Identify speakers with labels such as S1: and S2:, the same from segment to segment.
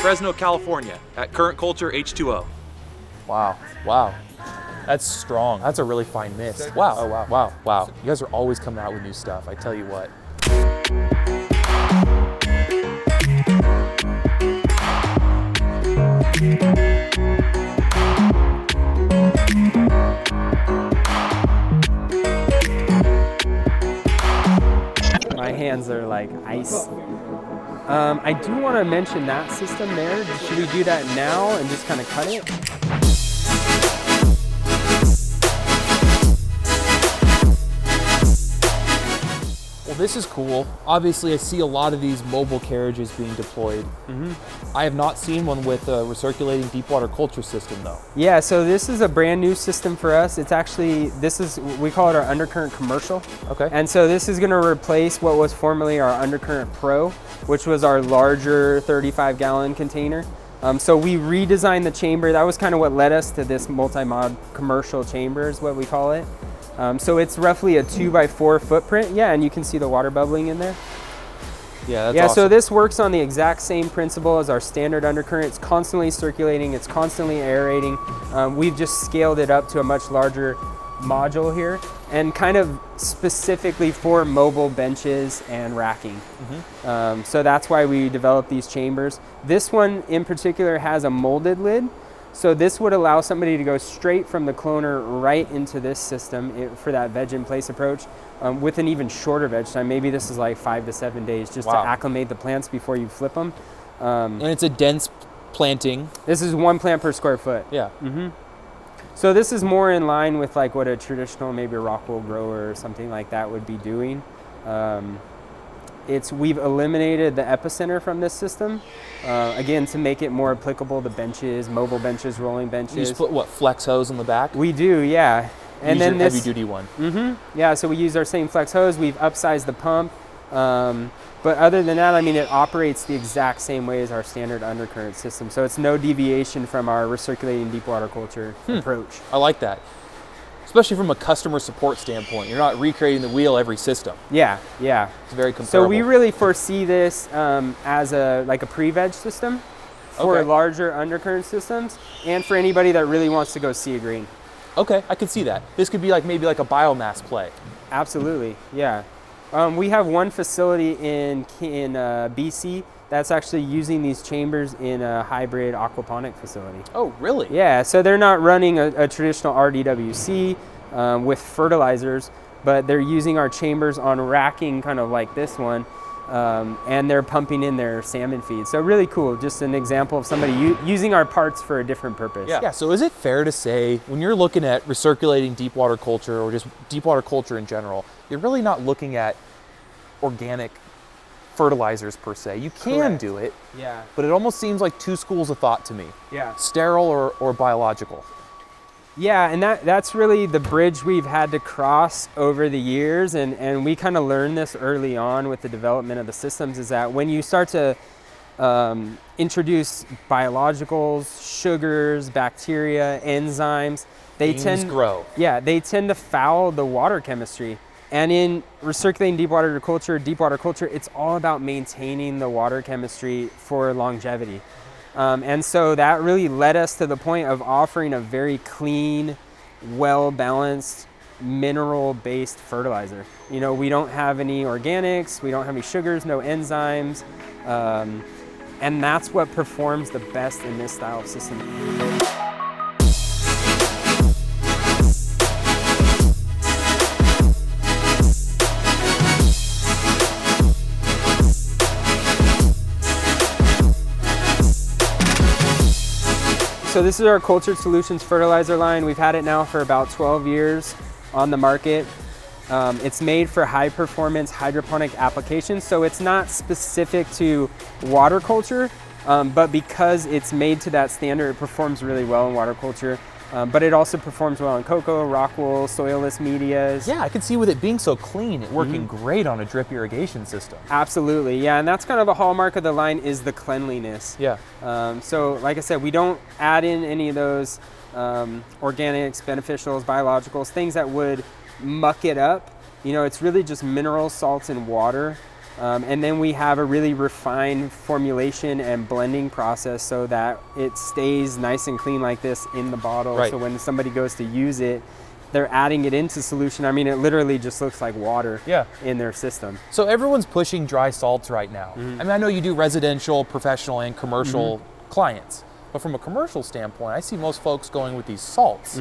S1: Fresno, California at current Culture H2O.
S2: Wow. That's strong. That's a really fine mist. Wow. Oh, wow. You guys are always coming out with new stuff, I tell you what.
S3: My hands are like ice. I do want to mention that system there. Should we do that now and just kind of cut it?
S2: Well, this is cool. Obviously, I see a lot of these mobile carriages being deployed. I have not seen one with a recirculating deep water culture system, though.
S3: Yeah, so this is a brand new system for us. It's actually, we call it our undercurrent commercial.
S2: Okay.
S3: And so this is going to replace what was formerly our undercurrent pro, which was our larger 35-gallon container. So we redesigned the chamber. That was kind of what led us to this multi-mod commercial chamber is what we call it. So it's roughly a 2x4 footprint. Yeah, and you can see the water bubbling in there.
S2: Yeah, that's awesome.
S3: So this works on the exact same principle as our standard undercurrent. It's constantly circulating, it's constantly aerating. We've just scaled it up to a much larger module here and kind of specifically for mobile benches and racking. So that's why we developed these chambers. This one in particular has a molded lid. So this would allow somebody to go straight from the cloner right into this system for that veg-in-place approach with an even shorter veg time. Maybe this is like 5 to 7 days just to acclimate the plants before you flip them.
S2: And it's a dense planting.
S3: This is 1 plant per square foot.
S2: Yeah.
S3: So this is more in line with like what a traditional maybe rockwool grower or something like that would be doing. We've eliminated the epicenter from this system, again, to make it more applicable to benches, mobile benches, rolling benches.
S2: You just put what, flex hose on the back?
S3: We do, yeah. And then this
S2: heavy duty one.
S3: Yeah, so we use our same flex hose. We've upsized the pump. But other than that, I mean, it operates the exact same way as our standard undercurrent system. So it's no deviation from our recirculating deep water culture approach.
S2: I like that. Especially from a customer support standpoint. You're not recreating the wheel every system.
S3: Yeah.
S2: It's very comparable.
S3: So we really foresee this as a pre-veg system for larger undercurrent systems and for anybody that really wants to go sea green.
S2: Okay, I could see that. This could be maybe like a biomass play.
S3: Absolutely, yeah. We have one facility in BC that's actually using these chambers in a hybrid aquaponic facility.
S2: Oh, really?
S3: Yeah, so they're not running a traditional RDWC with fertilizers, but they're using our chambers on racking kind of like this one, and they're pumping in their salmon feed. So really cool, just an example of somebody using our parts for a different purpose.
S2: Yeah, so is it fair to say when you're looking at recirculating deep water culture or just deep water culture in general, you're really not looking at organic fertilizers per se. You can do it, but it almost seems like two schools of thought to me.
S3: Yeah.
S2: Sterile or biological.
S3: Yeah, and that's really the bridge we've had to cross over the years, and we kind of learned this early on with the development of the systems, is that when you start to introduce biologicals, sugars, bacteria, enzymes, they tend to foul the water chemistry. And in recirculating deep water culture, it's all about maintaining the water chemistry for longevity. And so that really led us to the point of offering a very clean, well-balanced, mineral-based fertilizer. You know, we don't have any organics, we don't have any sugars, no enzymes, and that's what performs the best in this style of system. So this is our Cultured Solutions fertilizer line. We've had it now for about 12 years on the market. It's made for high performance hydroponic applications. So it's not specific to water culture, but because it's made to that standard, it performs really well in water culture. But it also performs well in cocoa, rockwool, soilless medias.
S2: Yeah, I can see with it being so clean, it working great on a drip irrigation system.
S3: Absolutely, yeah, and that's kind of a hallmark of the line is the cleanliness.
S2: Yeah.
S3: So like I said, we don't add in any of those organics, beneficials, biologicals, things that would muck it up. You know, it's really just minerals, salts, and water And then we have a really refined formulation and blending process so that it stays nice and clean like this in the bottle.
S2: Right.
S3: So when somebody goes to use it, they're adding it into solution. I mean, it literally just looks like water in their system.
S2: So everyone's pushing dry salts right now. I mean, I know you do residential, professional, and commercial clients, but from a commercial standpoint, I see most folks going with these salts.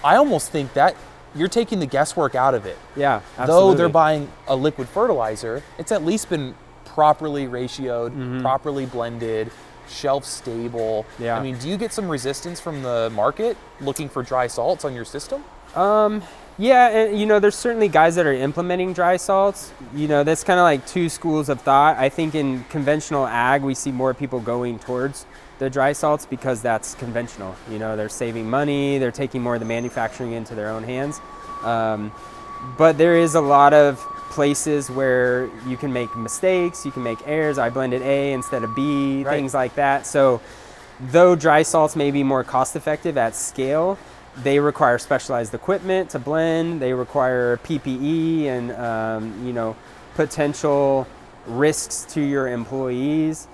S2: I almost think that you're taking the guesswork out of it.
S3: Yeah, absolutely.
S2: Though they're buying a liquid fertilizer, it's at least been properly ratioed, properly blended, shelf stable.
S3: Yeah.
S2: I mean, do you get some resistance from the market looking for dry salts on your system?
S3: Yeah, and you know, there's certainly guys that are implementing dry salts. You know, that's kind of like two schools of thought. I think in conventional ag, we see more people going towards the dry salts because that's conventional. You know, they're saving money, they're taking more of the manufacturing into their own hands. But there is a lot of places where you can make mistakes, you can make errors. I blended A instead of B, things like that. So though dry salts may be more cost effective at scale, they require specialized equipment to blend. They require PPE and you know, potential risks to your employees.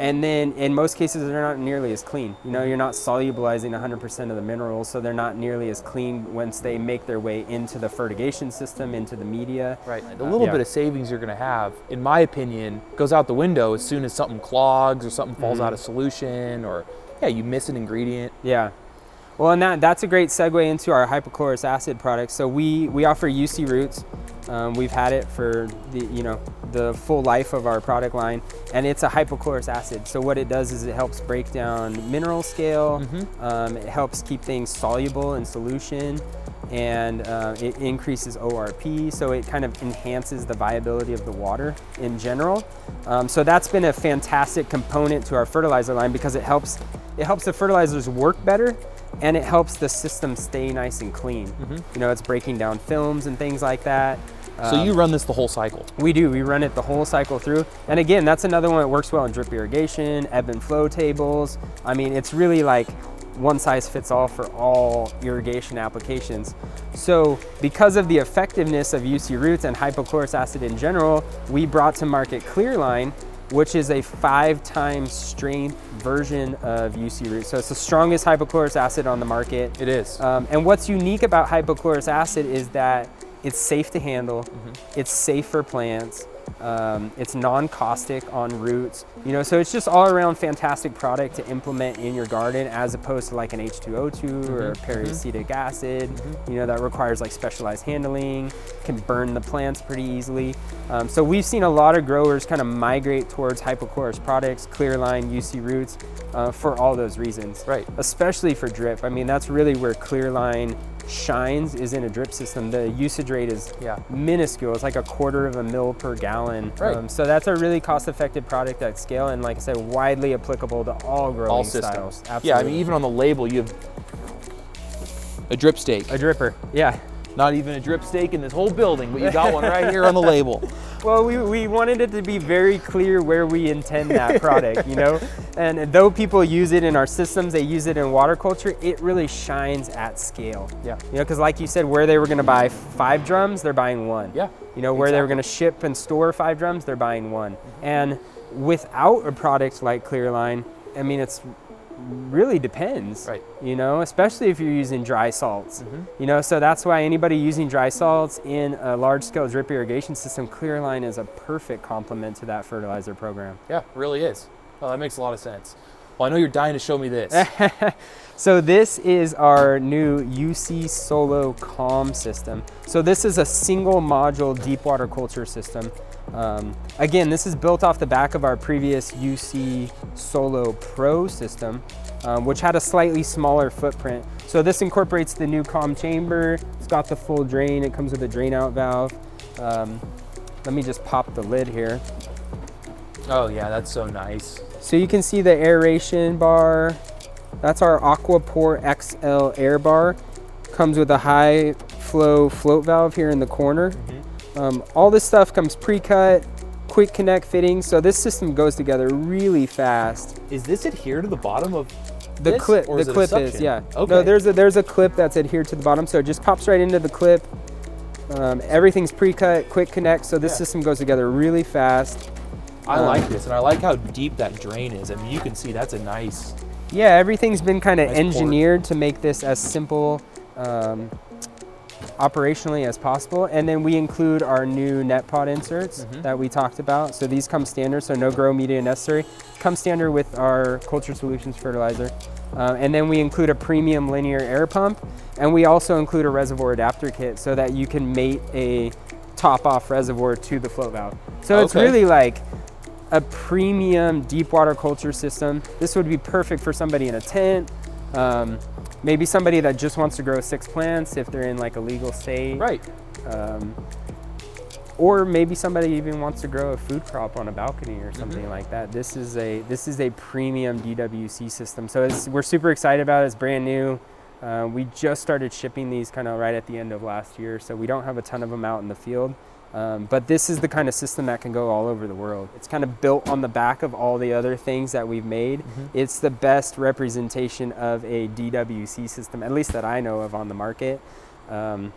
S3: And then in most cases, they're not nearly as clean. You know, you're not solubilizing 100% of the minerals, so they're not nearly as clean once they make their way into the fertigation system, into the media.
S2: Right. The little bit of savings you're going to have, in my opinion, goes out the window as soon as something clogs or something falls out of solution, or you miss an ingredient.
S3: Yeah. Well, and that's a great segue into our hypochlorous acid product. So we offer UC Roots. We've had it for the full life of our product line, and it's a hypochlorous acid. So what it does is it helps break down mineral scale. It helps keep things soluble in solution, and it increases ORP. So it kind of enhances the viability of the water in general. So that's been a fantastic component to our fertilizer line because it helps the fertilizers work better. And it helps the system stay nice and clean. You know, it's breaking down films and things like that.
S2: So you run this the whole cycle?
S3: We do. We run it the whole cycle through. And again, that's another one that works well in drip irrigation, ebb and flow tables. I mean, it's really like one size fits all for all irrigation applications. So because of the effectiveness of UC Roots and hypochlorous acid in general, we brought to market Clearline, which is a 5 times strength version of UC Roots. So it's the strongest hypochlorous acid on the market.
S2: It is.
S3: And what's unique about hypochlorous acid is that it's safe to handle, it's safe for plants, it's non-caustic on roots. You know, so it's just all around fantastic product to implement in your garden as opposed to like an H2O2 or periacetic acid, you know, that requires like specialized handling, can burn the plants pretty easily. So we've seen a lot of growers kind of migrate towards hypochlorous products, Clearline, UC Roots, for all those reasons.
S2: Right.
S3: Especially for drip. I mean, that's really where Clearline shines, is in a drip system. The usage rate is minuscule. It's like 1/4 ml per gallon.
S2: Right.
S3: So that's a really cost-effective product at scale, and like I said, widely applicable to all growing styles. Absolutely.
S2: Yeah, I mean, even on the label, you have a drip stake.
S3: A dripper, yeah.
S2: Not even a drip stake in this whole building, but you got one right here on the label.
S3: Well, we wanted it to be very clear where we intend that product, you know? And though people use it in our systems, they use it in water culture, it really shines at scale.
S2: Yeah.
S3: You know, because like you said, where they were gonna buy 5 drums, they're buying 1.
S2: Yeah.
S3: You know, where they were gonna ship and store 5 drums, they're buying 1. And without a product like Clearline, I mean, it's really depends,
S2: right?
S3: You know, especially if you're using dry salts. You know, so that's why anybody using dry salts in a large-scale drip irrigation system, Clearline is a perfect complement to that fertilizer program.
S2: Yeah, it really is. Well, that makes a lot of sense. Well, I know you're dying to show me this.
S3: So this is our new UC Solo Calm system. So this is a single module deep water culture system. Again, this is built off the back of our previous UC Solo Pro system, which had a slightly smaller footprint. So this incorporates the new calm chamber. It's got the full drain. It comes with a drain out valve. Let me just pop the lid here.
S2: Oh yeah, that's so nice.
S3: So you can see the aeration bar. That's our Aquapore XL air bar. Comes with a high flow float valve here in the corner. All this stuff comes pre-cut, quick connect fittings. So this system goes together really fast.
S2: Is this adhered to the bottom of
S3: the
S2: this,
S3: clip?
S2: or
S3: The clip is, yeah.
S2: Okay.
S3: No, there's a clip that's adhered to the bottom, so it just pops right into the clip. Everything's pre-cut, quick connect, so this system goes together really fast.
S2: I like this, and I like how deep that drain is. I mean, you can see that's a nice...
S3: Yeah, everything's been kind of
S2: nice
S3: engineered to make this as simple operationally as possible. And then we include our new net pot inserts that we talked about. So these come standard, so no grow media necessary. Come standard with our Culture Solutions fertilizer. And then we include a premium linear air pump. And we also include a reservoir adapter kit so that you can mate a top-off reservoir to the float valve. So it's really like a premium deep water culture system. This would be perfect for somebody in a tent, maybe somebody that just wants to grow 6 plants if they're in like a legal state.
S2: Right.
S3: Or maybe somebody even wants to grow a food crop on a balcony or something like that. This is a premium DWC system. So we're super excited about it. It's brand new. We just started shipping these kind of right at the end of last year, so we don't have a ton of them out in the field. But this is the kind of system that can go all over the world. It's kind of built on the back of all the other things that we've made. It's the best representation of a DWC system, at least that I know of on the market. And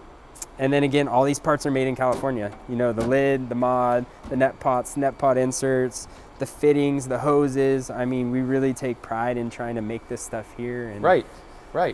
S3: then again, all these parts are made in California. You know, the lid, the mod, the net pots, net pot inserts, the fittings, the hoses. I mean, we really take pride in trying to make this stuff here and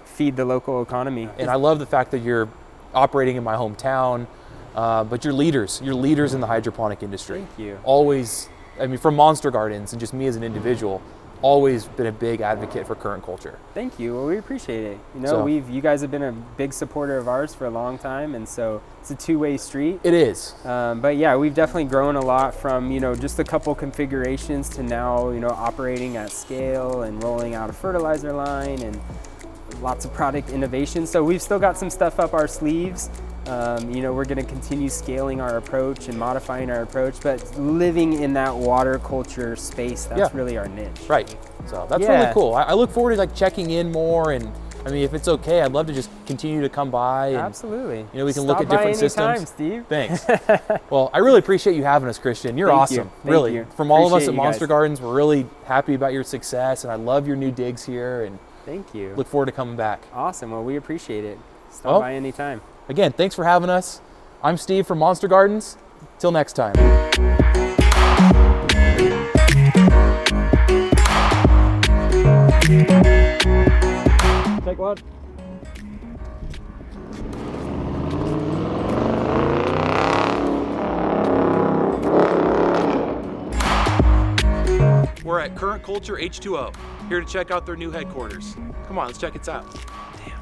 S3: feed the local economy.
S2: And I love the fact that you're operating in my hometown. But you're leaders in the hydroponic industry.
S3: Thank you.
S2: Always, I mean, from Monster Gardens and just me as an individual, always been a big advocate for current culture.
S3: Thank you. Well, we appreciate it. You know, you guys have been a big supporter of ours for a long time, and so it's a two-way street.
S2: It is.
S3: But yeah, we've definitely grown a lot from, you know, just a couple configurations to now, you know, operating at scale and rolling out a fertilizer line and lots of product innovation. So we've still got some stuff up our sleeves. You know, we're going to continue scaling our approach and modifying our approach, but living in that water culture space, that's really our niche.
S2: Right. So that's really cool. I look forward to like checking in more, and I mean, if it's okay, I'd love to just continue to come by. And,
S3: absolutely.
S2: You know, we can look at different systems.
S3: Time, Steve.
S2: Thanks. Well, I really appreciate you having us, Christian. You're awesome. Really.
S3: You.
S2: From all of us at Monster Gardens, we're really happy about your success, and I love your new digs here. And
S3: thank you.
S2: Look forward to coming back.
S3: Awesome. Well, we appreciate it. Stop by anytime.
S2: Again, thanks for having us. I'm Steve from Monster Gardens. Till next time.
S3: Take one.
S1: We're at Current Culture H2O, here to check out their new headquarters. Come on, let's check it out. Damn.